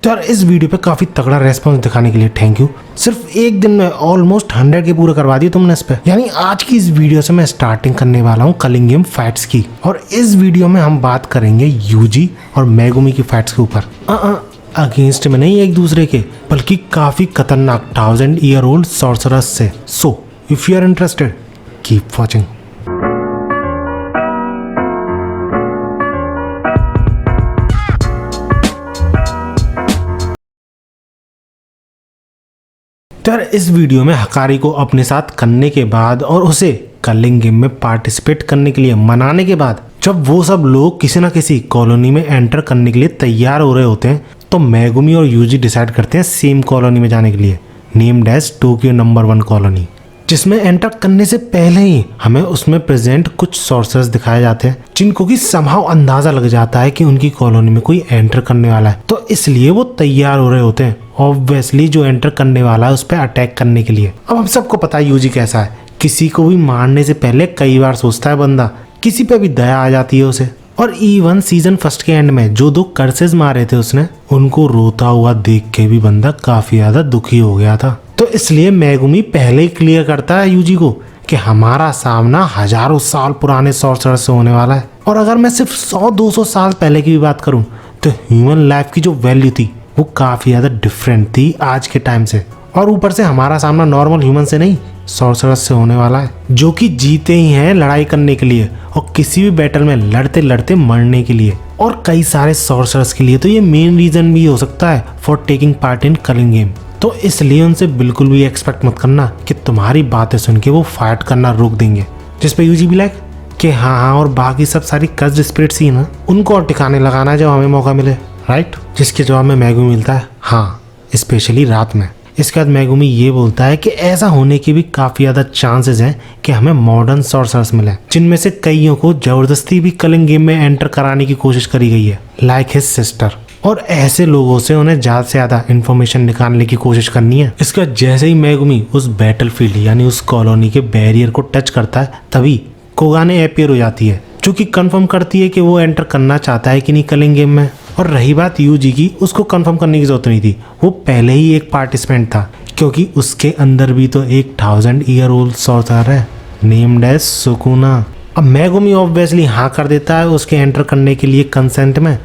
तो यार इस वीडियो पे काफी तगड़ा रेस्पॉन्स दिखाने के लिए थैंक यू। सिर्फ एक दिन में ऑलमोस्ट 100 के पूरे करवा दिए तुमने इस पे। यानी आज की इस वीडियो से मैं स्टार्टिंग करने वाला हूँ कलिंगम फाइट्स की, और इस वीडियो में हम बात करेंगे यूजी और मेगुमी की फाइट्स के ऊपर। अगेंस्ट में नहीं एक दूसरे के, बल्कि काफी खतरनाक 1000 ईयर ओल्ड सॉर्सरर्स से। So if you are interested keep watching. तो यार इस वीडियो में हकारी को अपने साथ करने के बाद और उसे कलिंग गेम में पार्टिसिपेट करने के लिए मनाने के बाद, जब वो सब लोग किसी न किसी कॉलोनी में एंटर करने के लिए तैयार हो रहे होते हैं, तो मेगुमी और यूजी डिसाइड करते हैं सेम कॉलोनी में जाने के लिए, named as Tokyo number 1 colony, जिसमें एंटर करने से पहले ही हमें उसमें प्रेजेंट कुछ सॉर्सरर्स दिखाए जाते हैं, जिनको कि समहाउ अंदाजा लग जाता है कि उनकी कॉलोनी में कोई एंटर करने वाला है। तो इसलिए वो तैयार हो रहे होते हैं ऑब्वियसली जो एंटर करने वाला है उस पर अटैक करने के लिए। अब हम सबको पता है यूजी कैसा है, किसी को भी मारने से पहले कई बार सोचता है बंदा, किसी पे भी दया आ जाती है उसे। और इवन सीजन फर्स्ट के एंड में जो 2 कर्सेस मारे थे उसने, उनको रोता हुआ देख के भी बंदा काफी ज्यादा दुखी हो गया था। तो इसलिए मेगुमी पहले ही क्लियर करता है यूजी को कि हमारा सामना हजारों साल पुराने सॉर्सरर से होने वाला है। और अगर मैं सिर्फ 100-200 साल पहले की भी बात करूं, तो ह्यूमन लाइफ की जो वैल्यू थी वो काफी ज्यादा डिफरेंट थी आज के टाइम से। और ऊपर से हमारा सामना नॉर्मल ह्यूमन से नहीं, सॉर्सरर्स से होने वाला है, जो कि जीते ही हैं लड़ाई करने के लिए और किसी भी बैटल में लड़ते लड़ते मरने के लिए। और कई सारे सॉर्सरर्स के लिए तो ये मेन रीजन भी हो सकता है for taking part in culling game. तो इसलिए उनसे बिल्कुल भी एक्सपेक्ट मत करना कि तुम्हारी बातें सुन के वो फाइट करना रोक देंगे। जिस पे यूजी भी लाइक कि हाँ और बाकी सब सारी कर्स्ड स्पिरिट्स ही ना, उनको और ठिकाने लगाना है जब हमें मौका मिले, राइट। जिसके जवाब में मेगुमी मिलता है हाँ, स्पेशली रात में। इसके बाद मेगुमी ये बोलता है कि ऐसा होने की भी काफी ज्यादा चांसेस हैं कि हमें मॉडर्न सॉर्सरर्स मिले, जिनमें से कईयों को जबरदस्ती भी कलिंग गेम में एंटर कराने की कोशिश करी गई है, लाइक हिज सिस्टर। और ऐसे लोगों से उन्हें ज्यादा से ज्यादा इन्फॉर्मेशन निकालने की कोशिश करनी है। इसका जैसे ही मेगुमी उस बैटलफील्ड यानी उस कॉलोनी के बैरियर को टच करता है, तभी कोगाने अपीयर हो जाती है, जो कि कंफर्म करती है कि वो एंटर करना चाहता है कि नहीं कलिंग गेम में। और रही बात यूजी की, उसको कंफर्म करने की जरूरत नहीं थी, वो पहले ही एक पार्टिसिपेंट था, क्योंकि उसके अंदर भी तो एक 1000 ईयर ओल्ड सॉर्सरर है नेम्ड एज सुकुना। अब मेगुमी ऑब्वियसली हाँ कर देता है उसके एंटर करने के लिए कंसेंट में,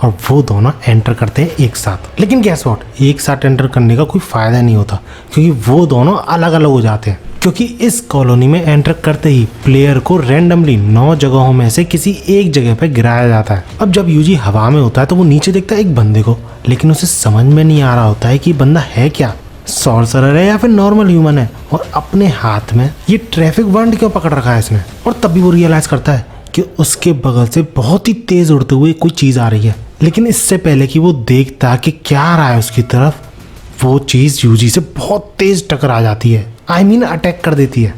और वो दोनों एंटर करते हैं एक साथ। लेकिन गैस व्हाट, एक साथ एंटर करने का कोई फायदा नहीं होता, क्योंकि वो दोनों अलग अलग हो जाते हैं। क्योंकि इस कॉलोनी में एंटर करते ही प्लेयर को रैंडमली 9 जगहों में से किसी एक जगह पर गिराया जाता है। अब जब यूजी हवा में होता है तो वो नीचे देखता है एक बंदे को, लेकिन उसे समझ में नहीं आ रहा होता है कि बंदा है क्या, सॉर्सरर है या फिर नॉर्मल ह्यूमन है, और अपने हाथ में ये ट्रैफिक वार्ड क्यों पकड़ रखा है इसने। और तभी वो रियलाइज करता है कि उसके बगल से बहुत ही तेज उड़ते हुए कोई चीज आ रही है। लेकिन इससे पहले कि वो देखता कि क्या आ रहा है उसकी तरफ, वो चीज यूजी से बहुत तेज टकरा जाती है, I mean अटैक कर देती है।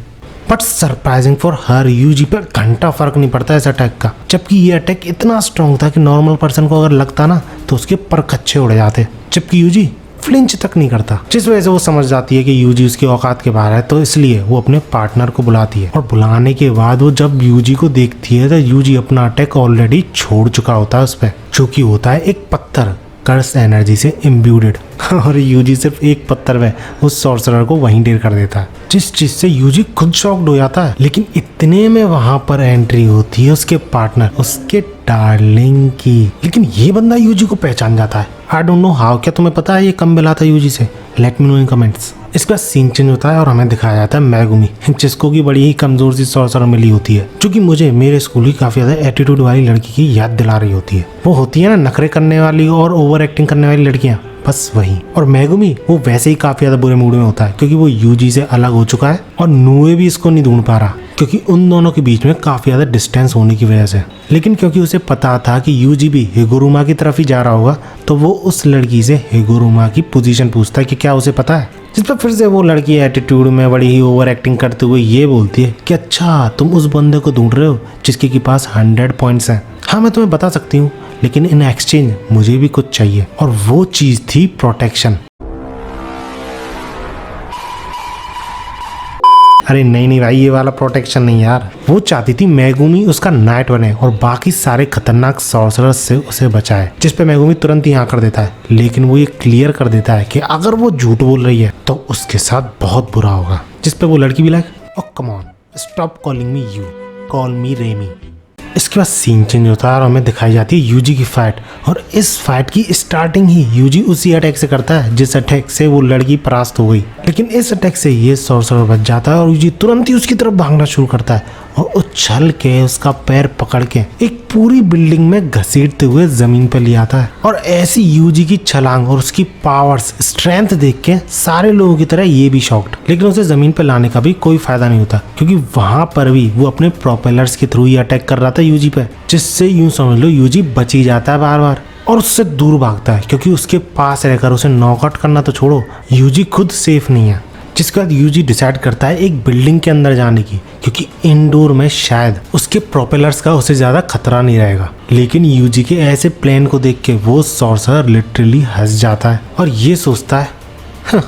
But surprising for her, Yuji पर घंटा फर्क नहीं पड़ता इस अटैक का, जबकि ये अटैक इतना स्ट्रॉन्ग था कि नॉर्मल पर्सन को अगर लगता ना तो उसके पर कच्चे उड़ जाते, जबकि यूजी फ्लिंच तक नहीं करता। जिस वजह से वो समझ जाती है कि यूजी उसकी औकात के बाहर है, तो इसलिए वो अपने पार्टनर को बुलाती है। और बुलाने के बाद वो जब यूजी को देखती है तो यूजी अपना अटैक ऑलरेडी छोड़ चुका होता है उस पर, जो कि होता है एक पत्थर कर्स एनर्जी से इम्ब्यूडेड। और यूजी सिर्फ एक पत्थर में उस सॉर्सरर को वहीं ढेर कर देता है, जिस चीज से यूजी खुद शॉक्ड हो जाता है। लेकिन इतने में वहां पर एंट्री होती है उसके पार्टनर, उसके डार्लिंग की। लेकिन ये बंदा यूजी को पहचान जाता है, आई डोंट नो हाउ। क्या तुम्हें पता है ये कब मिला था यूजी से? लेट मी नो इन कमेंट्स। इसका सीन चेंज होता है और हमें दिखाया जाता है मेगुमी, जिसको की बड़ी ही कमजोर सी सॉर्सरर मिली होती है, जो कि मुझे मेरे स्कूल की काफी ज्यादा एटीट्यूड वाली लड़की की याद दिला रही होती है। वो होती है ना नखरे करने वाली और ओवर एक्टिंग करने वाली लड़कियां, बस वही। और मेगुमी वो वैसे ही काफी ज्यादा बुरे मूड में होता है, क्योंकि वो यूजी से अलग हो चुका है और नुए भी इसको नहीं ढूंढ पा रहा, क्योंकि उन दोनों के बीच में काफी ज्यादा डिस्टेंस होने की वजह से। लेकिन क्योंकि उसे पता था कि यूजी भी हिगुरुमा की तरफ ही जा रहा होगा, तो वो उस लड़की से हिगुरुमा की पोजीशन पूछता है कि क्या उसे पता है। जिस पर फिर से वो लड़की एटीट्यूड में बड़ी ही ओवर एक्टिंग करते हुए ये बोलती है कि अच्छा तुम उस बंदे को ढूंढ रहे हो जिसके के पास 100 पॉइंट्स हैं। हाँ मैं तुम्हें बता सकती हूँ, लेकिन इन एक्सचेंज मुझे भी कुछ चाहिए, और वो चीज थी प्रोटेक्शन। अरे नहीं भाई, ये वाला प्रोटेक्शन नहीं यार। वो चाहती थी मेगुमी उसका नाइट बने और बाकी सारे खतरनाक सॉर्सरर्स से उसे बचाए, जिस पे मेगुमी तुरंत ही हाँ कर देता है। लेकिन वो ये क्लियर कर देता है कि अगर वो झूठ बोल रही है तो उसके साथ बहुत बुरा होगा। जिस पे वो लड़की भी like, oh come on, stop calling me you, call me Remy. इसके बाद सीन चेंज होता है और हमें दिखाई जाती है यूजी की फाइट। और इस फाइट की स्टार्टिंग ही यूजी उसी अटैक से करता है जिस अटैक से वो लड़की परास्त हो गई। लेकिन इस अटैक से ये सॉर्सरर बच जाता है और यूजी तुरंत ही उसकी तरफ भागना शुरू करता है और उछल के उसका पैर पकड़ के एक पूरी बिल्डिंग में घसीटते हुए जमीन पर ले आता है। और ऐसी यूजी की छलांग और उसकी पावर्स, स्ट्रेंथ देख के सारे लोगों की तरह ये भी शॉक्ड। लेकिन उसे जमीन पर लाने का भी कोई फायदा नहीं होता, क्योंकि वहां पर भी वो अपने प्रोपेलर्स के थ्रू ही अटैक कर रहा था यूजी पे, जिससे यूं समझ लो यूजी बच ही जाता है बार बार और उससे दूर भागता है, क्योंकि उसके पास रहकर उसे नॉकआउट करना तो छोड़ो, यूजी खुद सेफ नहीं है। जिसके बाद यूजी डिसाइड करता है एक बिल्डिंग के अंदर जाने की, क्योंकि इंडोर में शायद उसके प्रोपेलर्स का उसे ज्यादा खतरा नहीं रहेगा। लेकिन यूजी के ऐसे प्लान को देख के वो सॉर्सरर लिटरली हंस जाता है और ये सोचता है,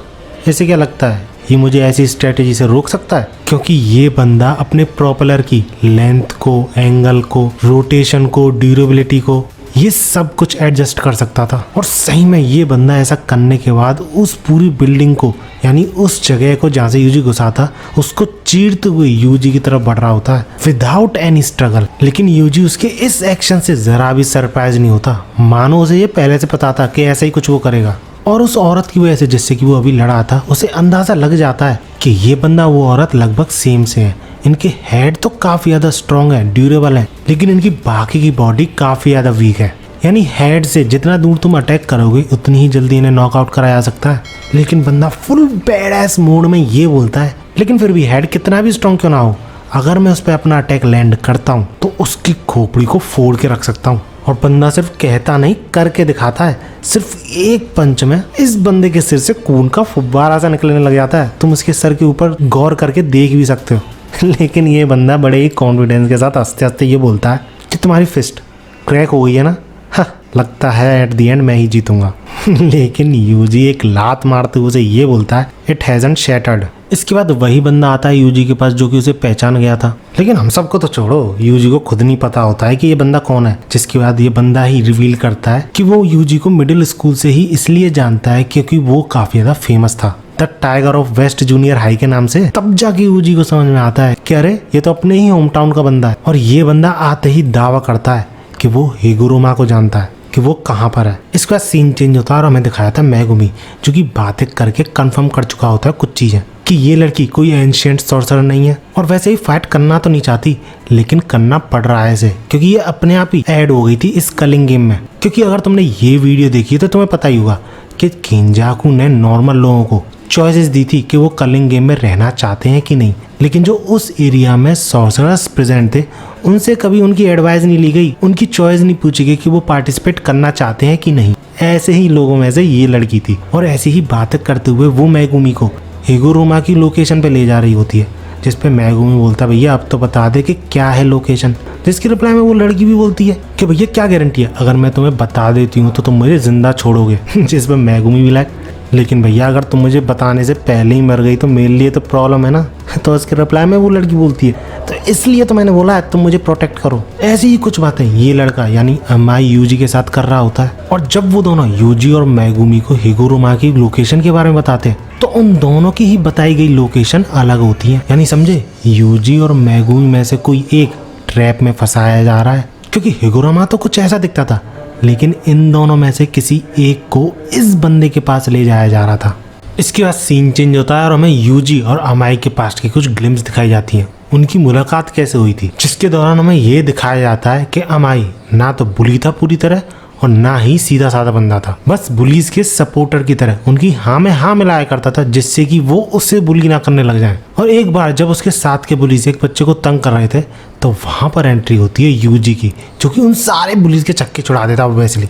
ऐसे क्या लगता है ये मुझे ऐसी स्ट्रेटेजी से रोक सकता है? क्योंकि ये बंदा अपने प्रोपेलर की लेंथ को, एंगल को, रोटेशन को, ड्यूरेबिलिटी को, ये सब कुछ एडजस्ट कर सकता था। और सही में ये बंदा ऐसा करने के बाद उस पूरी बिल्डिंग को, यानी उस जगह को जहाँ से यूजी घुसा था, उसको चीरते हुए यूजी की तरफ बढ़ रहा होता है विदाउट एनी स्ट्रगल। लेकिन यूजी उसके इस एक्शन से जरा भी सरप्राइज नहीं होता, मानो उसे ये पहले से पता था कि ऐसा ही कुछ वो करेगा। और उस औरत की वजह से जिससे कि वो अभी लड़ा था, उसे अंदाजा लग जाता है कि ये बंदा वो औरत लगभग सेम से है। इनके हेड तो काफी ज्यादा स्ट्रॉन्ग है, ड्यूरेबल है, लेकिन इनकी बाकी की बॉडी काफी ज्यादा वीक है। यानी हेड से जितना दूर तुम अटैक करोगे उतनी ही जल्दी इन्हें नॉकआउट कराया जा सकता है। लेकिन बंदा फुल बैडएस मोड में ये बोलता है, लेकिन फिर भी हेड कितना भी स्ट्रॉन्ग क्यों ना हो, अगर मैं उस पर अपना अटैक लैंड करता हूँ तो उसकी खोपड़ी को फोड़ के रख सकता हूँ। और बंदा सिर्फ कहता नहीं, करके दिखाता है। सिर्फ एक पंच में इस बंदे के सिर से खून का फुब्बारा सा निकलने लग जाता है। तुम उसके सर के ऊपर गौर करके देख भी सकते हो। लेकिन ये बंदा बड़े ही कॉन्फिडेंस के साथ हंसते हंसते ये बोलता है कि तुम्हारी फिस्ट क्रैक हो गई है ना, लगता है एट द एंड मैं ही जीतूंगा। लेकिन यूजी एक लात मारते हुए उसे ये बोलता है, इट हैजंट शैटर्ड। इसके बाद वही बंदा आता है यूजी के पास जो कि उसे पहचान गया था। लेकिन हम सबको तो छोड़ो, यूजी को खुद नहीं पता होता है कि ये बंदा कौन है। जिसके बाद ये बंदा ही रिवील करता है कि वो यूजी को मिडिल स्कूल से ही इसलिए जानता है क्योंकि वो काफी ज्यादा फेमस था, the tiger of west junior high के नाम से। तब जाके यूजी को समझ में आता है कि अरे ये तो अपने ही होम टाउन का बंदा है। और ये बंदा आते ही दावा करता है कि वो हिगुरुमा को जानता है कि वो कहाँ पर है। इसके बाद सीन चेंज होता है और हमें दिखाया था मेगुमी, जो कि बातें करके कंफर्म कर चुका होता है कुछ चीजें, कि ये लड़की कोई एंशिएंट सॉर्सरर नहीं है। और वैसे ही फाइट करना तो नहीं चाहती, लेकिन करना पड़ रहा है इसे, क्योंकि ये अपने आप ही ऐड हो गई थी इस कलिंग गेम में। क्योंकि अगर तुमने ये वीडियो देखी है तो तुम्हें पता ही होगा कि किंजाकू ने नॉर्मल लोगों को चॉइसेस दी थी कि वो कलिंग गेम में रहना चाहते हैं कि नहीं। लेकिन जो उस एरिया में सॉर्सरर्स प्रेजेंट थे, उनसे कभी उनकी एडवाइस नहीं ली गई, उनकी चॉइस नहीं पूछी गई कि वो पार्टिसिपेट करना चाहते हैं कि नहीं। ऐसे ही लोगों में से ये लड़की थी और ऐसी ही बातें करते हुए वो मेगुमी को हिगुरुमा की लोकेशन पे ले जा रही होती है, जिस पे मेगुमी बोलता है, भैया अब तो बता दे कि क्या है लोकेशन। जिसकी रिप्लाई में वो लड़की भी बोलती है कि भैया क्या गारंटी है, अगर मैं तुम्हें बता देती हूँ तो तुम मुझे जिंदा छोड़ोगे। जिस पे मेगुमी भी लाइक, लेकिन भैया अगर तुम मुझे बताने से पहले ही मर गई तो मेरे लिए तो प्रॉब्लम है ना। तो उसके रिप्लाई में वो लड़की बोलती है, तो इसलिए तो मैंने बोला है तुम मुझे प्रोटेक्ट करो। ऐसी ही कुछ बातें ये लड़का यानी अमाई यूजी के साथ कर रहा होता है। और जब वो दोनों यूजी और मेगुमी को हिगुरुमा की लोकेशन के बारे में बताते हैं, तो उन दोनों की ही बताई गई लोकेशन अलग होती है। यानी समझे, यूजी और मेगुमी में से कोई एक ट्रैप में फंसाया जा रहा है, क्योंकि हिगुरुमा तो कुछ ऐसा दिखता था, लेकिन इन दोनों में से किसी एक को इस बंदे के पास ले जाया जा रहा था। इसके बाद सीन चेंज होता है और हमें यूजी और अमाई के पास्ट की कुछ ग्लिम्स दिखाई जाती हैं, उनकी मुलाकात कैसे हुई थी, जिसके दौरान हमें ये दिखाया जाता है कि अमाई ना तो बुली था पूरी तरह और ना ही सीधा साधा बंदा था, बस बुलीज के सपोर्टर की तरह उनकी हाँ में हाँ मिलाया करता था, जिससे कि वो उससे बुली ना करने लग जाएं। और एक बार जब उसके साथ के बुलीज एक बच्चे को तंग कर रहे थे, तो वहां पर एंट्री होती है यूजी की, जो कि उन सारे बुलीज के चक्के छुड़ा देता ऑब्वियसली।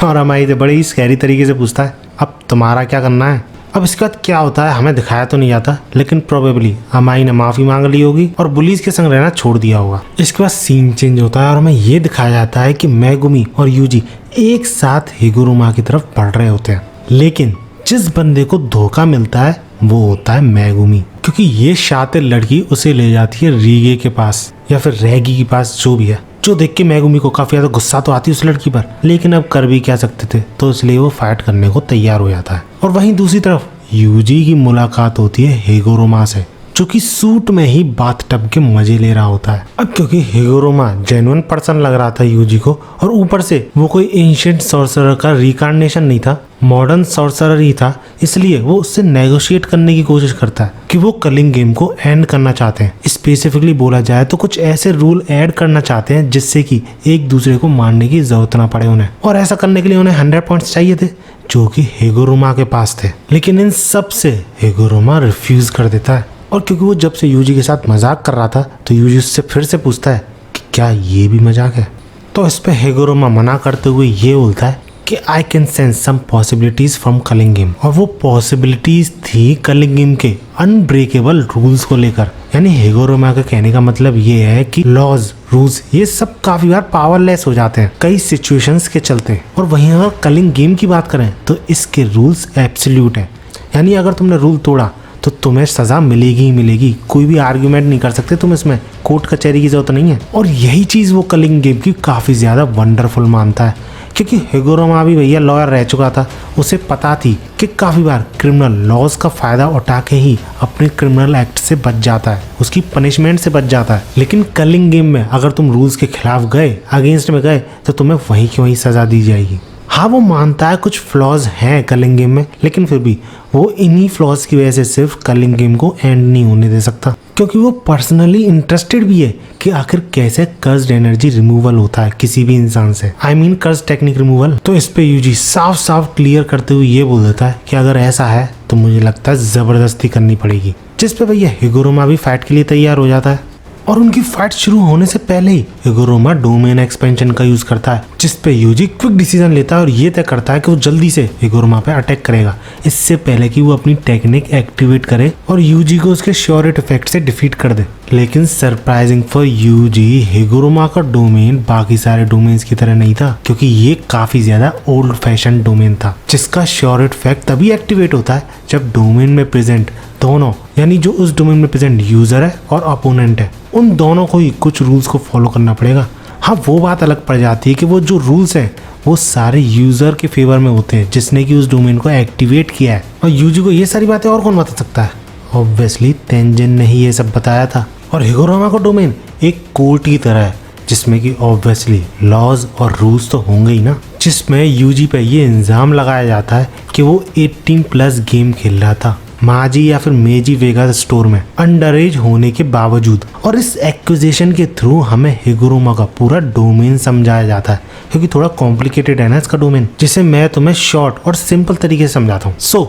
और अमाई से बड़े ही स्कैरी तरीके से पूछता है, अब तुम्हारा क्या करना है। अब इसके बाद क्या होता है हमें दिखाया तो नहीं जाता, लेकिन प्रोबेबली अमाई ने माफी मांग ली होगी और बुलीज के संग रहना छोड़ दिया होगा। इसके बाद सीन चेंज होता है और हमें ये दिखाया जाता है कि मेगुमी और यूजी एक साथ हिगुरुमा की तरफ बढ़ रहे होते हैं। लेकिन जिस बंदे को धोखा मिलता है वो होता है मेगुमी, क्योंकि ये शातिर लड़की उसे ले जाती है रीगे के पास या फिर रेगी के पास, जो भी है। जो देख के मेगुमी को काफी ज्यादा गुस्सा तो आती है उस लड़की पर, लेकिन अब कर भी क्या सकते थे, तो इसलिए वो फाइट करने को तैयार हो जाता है। और वहीं दूसरी तरफ यूजी की मुलाकात होती है हिगोरोमा से, जो कि सूट में ही बाथटब के मजे ले रहा होता है। अब क्योंकि हिगोरोमा जेन्युइन पर्सन लग रहा था यूजी को, और ऊपर से वो कोई एंशिएंट सॉर्सरर का रिकार्नेशन नहीं था, मॉडर्न सॉर्सरर ही था, इसलिए वो उससे नेगोशिएट करने की कोशिश करता है कि वो कलिंग गेम को एंड करना चाहते हैं। स्पेसिफिकली बोला जाए तो कुछ ऐसे रूल ऐड करना चाहते हैं जिससे कि एक दूसरे को मारने की जरूरत ना पड़े उन्हें, और ऐसा करने के लिए उन्हें 100 पॉइंट्स चाहिए थे, जो कि हिगोरोमा के पास थे। लेकिन इन सब से हिगोरोमा रिफ्यूज कर देता है, और क्योंकि वो जब से यूजी के साथ मजाक कर रहा था, तो यूजी उससे फिर से पूछता है कि क्या ये भी मजाक है। तो इस पे हिगोरोमा मना करते हुए ये बोलता है कि I can sense some possibilities from culling game, और वो पॉसिबिलिटीज थी कलिंग गेम के अनब्रेकेबल रूल्स को लेकर। यानी हिगोरोमा का कहने का मतलब ये है कि लॉज, रूल्स, ये सब काफी बार पावरलेस हो जाते हैं कई सिचुएशंस के चलते। और वहीं अगर कलिंग गेम की बात करें तो इसके रूल्स एब्सोल्यूट हैं, यानी अगर तुमने रूल तोड़ा तो तुम्हें सजा मिलेगी ही मिलेगी, कोई भी आर्ग्यूमेंट नहीं कर सकते तुम, इसमें कोर्ट कचहरी की जरूरत नहीं है। और यही चीज वो कलिंग गेम की काफी ज्यादा वंडरफुल मानता है, क्योंकि हिगोरोमा भी भैया लॉयर रह चुका था, उसे पता थी कि काफी बार क्रिमिनल लॉज का फायदा उठा के ही अपने क्रिमिनल एक्ट से बच जाता है, उसकी पनिशमेंट से बच जाता है। लेकिन कलिंग गेम में अगर तुम रूल्स के खिलाफ गए, अगेंस्ट में गए, तो तुम्हें वहीं की वहीं सजा दी जाएगी। हाँ, वो मानता है कुछ फ्लॉज हैं कलिंग गेम में, लेकिन फिर भी वो इन्हीं फ्लॉज की वजह से सिर्फ कलिंग गेम को एंड नहीं होने दे सकता, क्योंकि वो पर्सनली इंटरेस्टेड भी है कि आखिर कैसे कर्स्ड एनर्जी रिमूवल होता है किसी भी इंसान से, I mean cursed technique removal. तो इस पे यूजी साफ साफ क्लियर करते हुए ये बोल देता है कि अगर ऐसा है तो मुझे लगता है जबरदस्ती करनी पड़ेगी, जिस पे भैया हिगोरोमा भी फाइट के लिए तैयार हो जाता है। और उनकी फाइट शुरू होने से पहले ही हिगोरोमा डोमेन एक्सपेंशन का यूज करता है, जिस पे यूजी क्विक डिसीजन लेता है और ये तय करता है कि वो जल्दी से हिगोरोमा पे अटैक करेगा, इससे पहले कि वो अपनी टेक्निक एक्टिवेट करे और यूजी को उसके श्योरेट इफेक्ट से डिफीट कर दे। लेकिन सरप्राइजिंग फॉर यूजी, हिगोरोमा का डोमेन बाकी सारे डोमेन्स की तरह नहीं था, क्योंकि ये काफी ज्यादा ओल्ड फैशन डोमेन था, जिसका श्योरेट इफेक्ट तभी एक्टिवेट होता है जब डोमेन में प्रेजेंट दोनों, यानी जो उस डोमेन में प्रेजेंट यूजर है और अपोनेंट है, उन दोनों को ही कुछ रूल्स को फॉलो करना पड़ेगा। हाँ, वो बात अलग पड़ जाती है कि वो जो रूल्स हैं वो सारे यूजर के फेवर में होते हैं जिसने कि उस डोमेन को एक्टिवेट किया है, और यूजी को ये सारी बातें और कौन बता सकता है? ऑब्वियसली तेंजिन ने ही ये सब बताया था। और हिगोरोमा का डोमेन एक कोर्ट की तरह है, जिसमें कि ऑब्वियसली लॉज और रूल्स तो होंगे ही ना, जिसमें यूजी पे ये इल्जाम लगाया जाता है कि वो 18+ गेम खेल रहा था माजी या फिर मेजी वेगास स्टोर में अंडर एज होने के बावजूद। और इस एक्विजिशन के थ्रू हमें हिगोरोमा का पूरा डोमेन समझाया जाता है, क्योंकि थोड़ा कॉम्प्लिकेटेड है ना इसका डोमेन, जिसे मैं तुम्हें शॉर्ट और सिंपल तरीके से समझाता हूँ। सो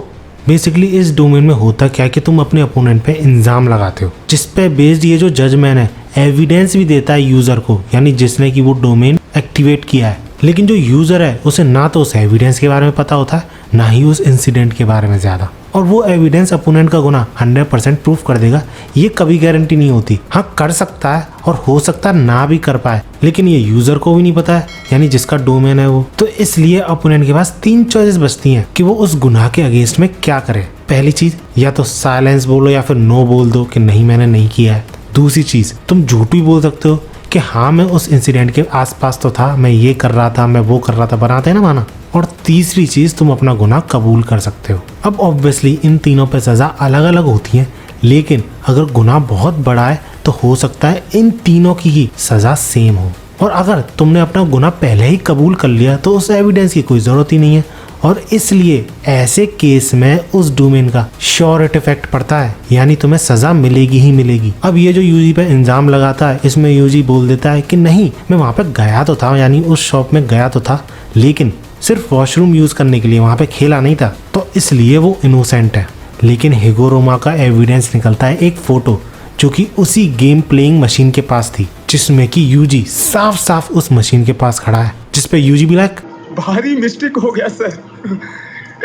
बेसिकली इस डोमेन में होता क्या है कि तुम अपने अपोनेंट पे इल्जाम लगाते हो, जिस पे बेस्ड ये जो जजमैन है एविडेंस भी देता है यूजर को, यानी जिसने कि वो डोमेन एक्टिवेट किया है। लेकिन जो यूजर है उसे ना तो उस एविडेंस के बारे में पता होता है, ना ही उस इंसिडेंट के बारे में ज्यादा, और वो एविडेंस अपोनेंट का गुना 100% प्रूफ कर देगा, ये कभी गारंटी नहीं होती। हाँ, कर सकता है और हो सकता है ना भी कर पाए, लेकिन ये यूजर को भी नहीं पता है, यानी जिसका डोमेन है वो। तो इसलिए अपोनेंट के पास 3 चॉइसेस बचती हैं कि वो उस गुनाह के अगेंस्ट में क्या करे। पहली चीज, या तो साइलेंस बोलो या फिर नो बोल दो कि नहीं मैंने नहीं किया है। दूसरी चीज, तुम झूठ भी बोल सकते हो कि हाँ मैं उस इंसिडेंट के आसपास तो था, मैं ये कर रहा था, मैं वो कर रहा था, बनाते हैं ना माना। और तीसरी चीज, तुम अपना गुनाह कबूल कर सकते हो। अब ऑब्वियसली इन तीनों पे सजा अलग अलग होती है, लेकिन अगर गुनाह बहुत बड़ा है तो हो सकता है इन तीनों की ही सजा सेम हो। और अगर तुमने अपना गुनाह पहले ही कबूल कर लिया तो उस एविडेंस की कोई जरूरत ही नहीं है, और इसलिए ऐसे केस में उस डोमेन का श्योरेट इफेक्ट पड़ता है, यानी तुम्हें सजा मिलेगी ही मिलेगी। अब ये जो यूजी पे इल्जाम लगाता है, इसमें यूजी बोल देता है कि नहीं मैं वहाँ पे गया तो था, यानी उस शॉप में गया तो था, लेकिन सिर्फ वॉशरूम यूज करने के लिए, वहाँ पे खेला नहीं था, तो इसलिए वो इनोसेंट है। लेकिन हिगोरोमा का एविडेंस निकलता है एक फोटो जो कि उसी गेम प्लेइंग मशीन के पास थी, जिसमें कि यूजी साफ साफ उस मशीन के पास खड़ा है, जिसपे यूजी भी लाइक भारी मिस्टेक हो गया सर,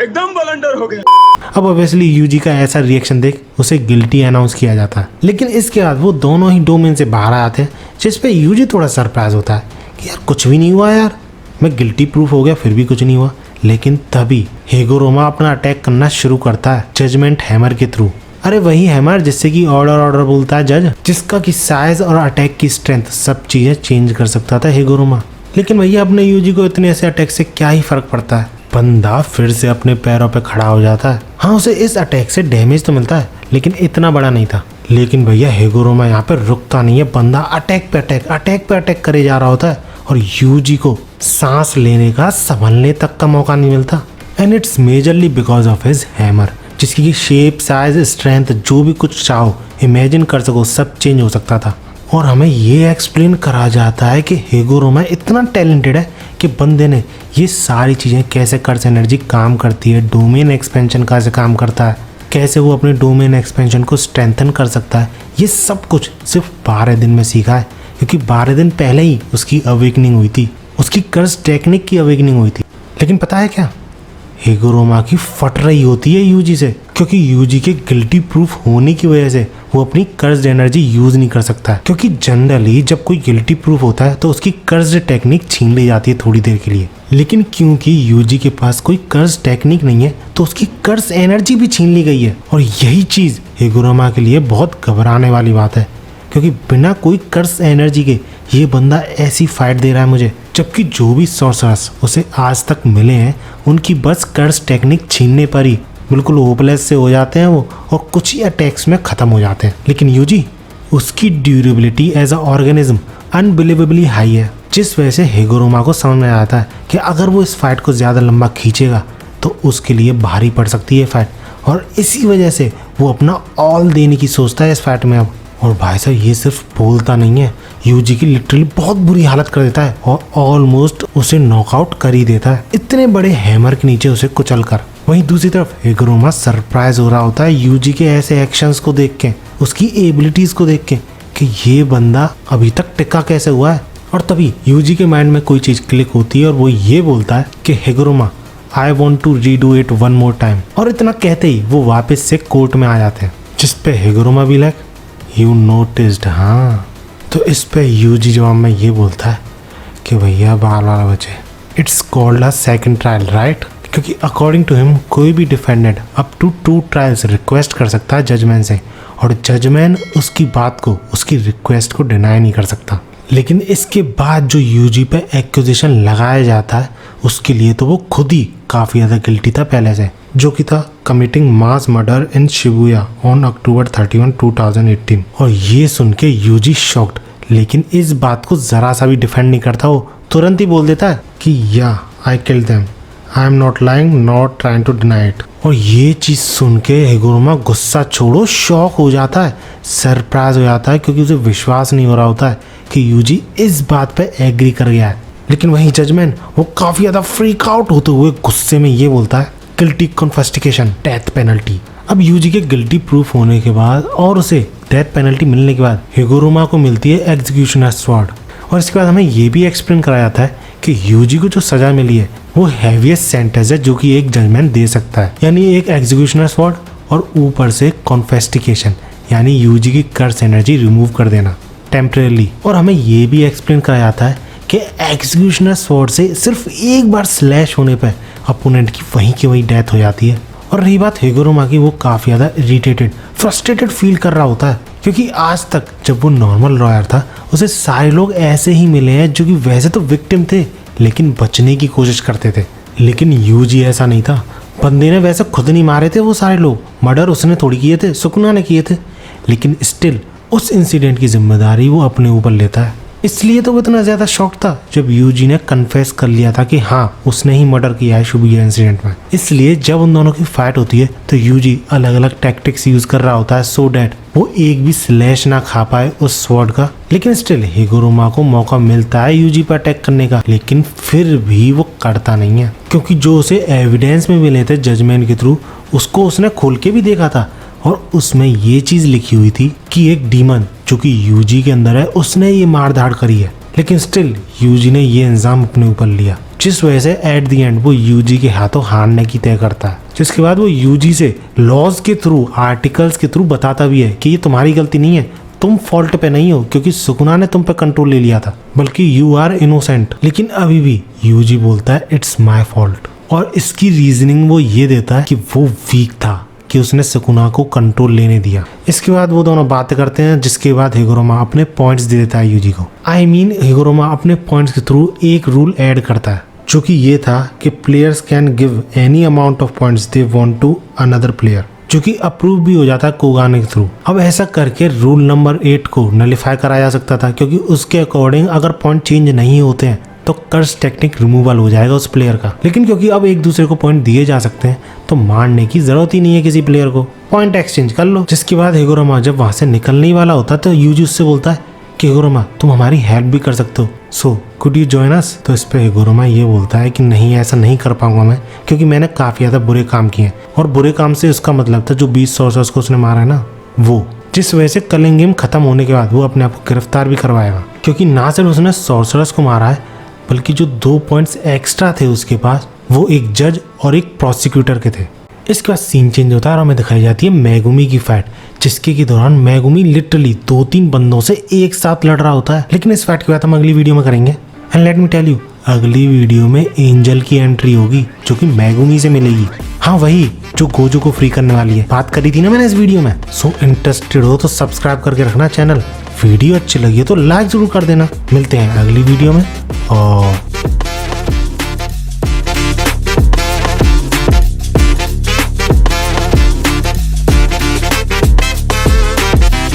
एकदम ब्लंडर हो गया। अब ऑब्वियसली यूजी का ऐसा रिएक्शन देख उसे गिल्टी अनाउंस किया जाता है, लेकिन इसके बाद वो दोनों ही डोमेन से बाहर आते हैं, जिसपे यूजी थोड़ा सरप्राइज होता है कि यार कुछ भी नहीं हुआ यार, मैं गिल्टी प्रूफ हो गया फिर भी कुछ नहीं हुआ। लेकिन तभी हेगोरोमा अपना अटैक करना शुरू करता है जजमेंट हैमर के थ्रू। अरे वही हैमर जिससे कि ऑर्डर बोलता है जज, जिसका कि साइज और अटैक की स्ट्रेंथ सब चीजें चेंज कर सकता था हेगोरोमा। लेकिन भैया अपने यूजी को इतने ऐसे अटैक से क्या ही फर्क पड़ता है, बंदा फिर से अपने पैरों पे खड़ा हो जाता है। हाँ उसे इस अटैक से डैमेज तो मिलता है लेकिन इतना बड़ा नहीं था। लेकिन भैया हेगोरोमा यहाँ पे रुकता नहीं है, बंदा अटैक पे अटैक करे जा रहा होता है और यूजी को सांस लेने का संभलने तक का मौका नहीं मिलता। And it's majorly because of his hammer, जिसकी की शेप साइज स्ट्रेंथ जो भी कुछ चाहो इमेजिन कर सको सब चेंज हो सकता था। और हमें ये एक्सप्लेन करा जाता है कि हेगोरोमा इतना टैलेंटेड है कि बंदे ने ये सारी चीज़ें कैसे कर्स एनर्जी काम करती है, डोमेन एक्सपेंशन कैसे काम करता है, कैसे वो अपने डोमेन एक्सपेंशन को स्ट्रेंथन कर सकता है, ये सब कुछ सिर्फ 12 दिन में सीखा है। क्योंकि 12 दिन पहले ही उसकी अवेकनिंग हुई थी, उसकी कर्स टेक्निक की अवेकनिंग हुई थी। लेकिन पता है क्या, हेगोरोमा की फट रही होती है यूजी से, क्योंकि यूजी के गिल्टी प्रूफ होने की वजह से वो अपनी कर्स्ड एनर्जी यूज नहीं कर सकता है। क्योंकि जनरली जब कोई गिल्टी प्रूफ होता है तो उसकी कर्स्ड टेक्निक छीन ली जाती है थोड़ी देर के लिए। लेकिन क्योंकि यूजी के पास कोई कर्स्ड टेक्निक नहीं है तो उसकी कर्स एनर्जी भी छीन ली गई है। और यही चीज हेगोरोमा के लिए बहुत घबराने वाली बात है, क्योंकि बिना कोई कर्स एनर्जी के ये बंदा ऐसी फाइट दे रहा है मुझे, जबकि जो भी सॉर्सरर्स उसे आज तक मिले हैं उनकी बस कर्स टेक्निक छीनने पर ही बिल्कुल होपलेस से हो जाते हैं वो, और कुछ ही अटैक्स में ख़त्म हो जाते हैं। लेकिन यूजी, उसकी durability as a organism unbelievably high है, जिस वजह से हेगोरोमा को समझ में आता है कि अगर वो इस फाइट को ज़्यादा लंबा खींचेगा तो उसके लिए भारी पड़ सकती है फाइट, और इसी वजह से वो अपना ऑल देने की सोचता है इस फाइट में अब। और भाई साहब ये सिर्फ बोलता नहीं है, यूजी की लिटरली बहुत बुरी हालत कर देता है और ऑलमोस्ट उसे नॉकआउट कर ही देता है इतने बड़े हैमर के नीचे उसे कुचल कर। वहीं दूसरी तरफ हेगोरोमा सरप्राइज हो रहा होता है यूजी के ऐसे एक्शंस को देख के, उसकी एबिलिटीज को देख के कि ये बंदा अभी तक टिका कैसे हुआ है। और तभी यूजी के माइंड में कोई चीज क्लिक होती है और वो ये बोलता है कि हेगोरोमा I want to redo it one more time. और इतना कहते ही वो वापस से कोर्ट में आ जाते हैं, जिस पे हेगोरोमा भी लाइक यू नोटिस्ड। हाँ, तो इस पे यूजी जवाब में ये बोलता है कि भैया 12 बजे it's called a second trial right, क्योंकि अकॉर्डिंग टू हिम कोई भी defendant up to 2 trials request कर सकता है जजमेंट से, और जजमेंट उसकी बात को, उसकी रिक्वेस्ट को डिनाई नहीं कर सकता। लेकिन इसके बाद जो यूजी पे एक्यूजेशन लगाया जाता है उसके लिए तो वो खुद ही काफ़ी ज़्यादा गिल्टी था पहले से, जो कि था committing mass murder in Shibuya on October 31, 2018। और ये सुन के यूजी शॉक्ड, लेकिन इस बात को ज़रा सा भी डिफेंड नहीं करता, वो तुरंत ही बोल देता है कि yeah I killed them, I am not lying, not trying to deny it. और ये चीज़ सुन के हेगोरोमा गुस्सा छोड़ो शॉक हो जाता है, सरप्राइज हो जाता है, क्योंकि उसे विश्वास नहीं हो रहा होता है कि यूजी इस बात पे एग्री कर गया है। लेकिन वहीं जजमेंट वो काफ़ी ज़्यादा फ्रीक आउट होते हुए गुस्से में ये बोलता है गिल्टी कॉन्फिस्केशन, डेथ पेनल्टी। अब यूजी के गिल्टी प्रूफ होने के बाद और उसे डेथ पेनल्टी मिलने के बाद हेगोरोमा को मिलती है एग्जीक्यूशनर स्वॉर्ड। और इसके बाद हमें ये भी एक्सप्लेन कराया जाता है कि यूजी को जो सजा मिली है वो हैवीएस्ट सेंटेंस है जो कि एक जजमेंट दे सकता है, यानी एक एग्जीक्यूशनर स्वॉर्ड और ऊपर से कॉन्फिस्केशन, यानी यूजी की कर्स एनर्जी रिमूव कर देना टेम्परेली। और हमें ये भी एक्सप्लेन कराया जाता है कि एग्जीक्यूशनर स्वॉर्ड से सिर्फ एक बार स्लैश होने पर अपोनेंट की वहीं की वहीं डेथ हो जाती है। और रही बात हेगोरोमा की, वो काफ़ी ज़्यादा इरिटेटेड, फ्रस्ट्रेटेड फील कर रहा होता है, क्योंकि आज तक जब वो नॉर्मल लॉयर था उसे सारे लोग ऐसे ही मिले हैं जो कि वैसे तो विक्टिम थे लेकिन बचने की कोशिश करते थे। लेकिन यूजी ऐसा नहीं था, बंदे ने वैसे खुद नहीं मारे थे वो सारे लोग, मर्डर उसने थोड़ी किए थे, सुकुना ने किए थे, लेकिन स्टिल उस इंसिडेंट की जिम्मेदारी वो अपने ऊपर लेता है। इसलिए तो वो इतना ज़्यादा शॉक था जब यूजी ने कन्फेस कर लिया था कि हाँ उसने ही मर्डर किया है शिबुया इंसिडेंट में। इसलिए जब उन दोनों की फाइट होती है तो यूजी अलग अलग टैक्टिक्स यूज कर रहा होता है सो डैट वो एक भी स्लैश ना खा पाए उस स्वॉर्ड का। लेकिन स्टिल हेगोरोमा को मौका मिलता है यूजी पर अटैक करने का, लेकिन फिर भी वो करता नहीं है, क्योंकि जो उसे एविडेंस में मिले थे जजमेंट के थ्रू उसको उसने खोल के भी देखा था और उसमें ये चीज़ लिखी हुई थी कि एक डीमन जो कि यूजी के अंदर है उसने ये मार धाड़ करी है। लेकिन स्टिल यूजी ने ये इल्ज़ाम अपने ऊपर लिया, जिस वजह से एट द एंड वो यूजी के हाथों हारने की तय करता है। जिसके बाद वो यूजी से लॉज के थ्रू, आर्टिकल्स के थ्रू बताता भी है कि ये तुम्हारी गलती नहीं है, तुम फॉल्ट पे नहीं हो, क्योंकि सुकुना ने तुम पे कंट्रोल ले लिया था, बल्कि यू आर इनोसेंट। लेकिन अभी भी यूजी बोलता है इट्स माई फॉल्ट। और इसकी रीजनिंग वो ये देता है कि वो वीक था कि उसने सुकुना को कंट्रोल लेने दिया। इसके बाद वो दोनों बातें करते हैं, जिसके बाद हिगुरोमा अपने पॉइंट्स दे देता है यूजी को। हिगुरोमा अपने पॉइंट्स के थ्रू एक रूल ऐड करता है, जो कि ये था कि players can give any amount of points they want to another player, जो कि अप्रूव भी हो जाता है कोगाने के थ्रू। अब ऐसा करके रूल नंबर 8 को नलिफाई कराया जा सकता था, क्योंकि उसके अकॉर्डिंग अगर पॉइंट चेंज नहीं होते हैं तो कर्स टेक्निक रिमूवल हो जाएगा उस प्लेयर का। लेकिन क्योंकि अब एक दूसरे को पॉइंट दिए जा सकते हैं तो मारने की जरूरत ही नहीं है किसी प्लेयर को, पॉइंट एक्सचेंज कर लो। जिसके बाद हिगुरोमा जब वहां से निकलने ही वाला होता है तो यूजी उससे बोलता है कि हिगुरोमा तुम हमारी हेल्प भी कर सकते हो, so could you join us. तो इस पे हिगुरोमा ये बोलता है कि नहीं, ऐसा नहीं कर पाऊंगा मैं, क्योंकि मैंने काफी ज्यादा बुरे काम किए हैं। और बुरे काम से उसका मतलब था जो 20 सॉर्सरर्स को उसने मारा है ना, वो, जिस वजह से कलिंग गेम खत्म होने के बाद वो अपने आप को गिरफ्तार भी करवाएगा, क्योंकि ना सिर्फ उसने सॉर्सरर्स को मारा है बल्कि जो 2 पॉइंट्स एक्स्ट्रा थे उसके पास, वो एक जज और एक प्रोसिक्यूटर के थे। इसके बाद सीन चेंज होता है और हमें दिखाई जाती है मेगुमी की फाइट, जिसके के दौरान मेगुमी लिटरली 2-3 बंदों से एक साथ लड़ रहा होता है। लेकिन इस फाइट की बात हम अगली वीडियो में करेंगे। And let me tell you, अगली वीडियो में एंजल की एंट्री होगी, जो कि मेगुमी से मिलेगी। हाँ, वही जो गोजो को फ्री करने वाली है, बात करी थी ना मैंने इस वीडियो में। सो इंटरेस्टेड हो तो सब्सक्राइब करके रखना चैनल। वीडियो अच्छी लगी है तो लाइक जरूर कर देना। मिलते हैं अगली वीडियो में और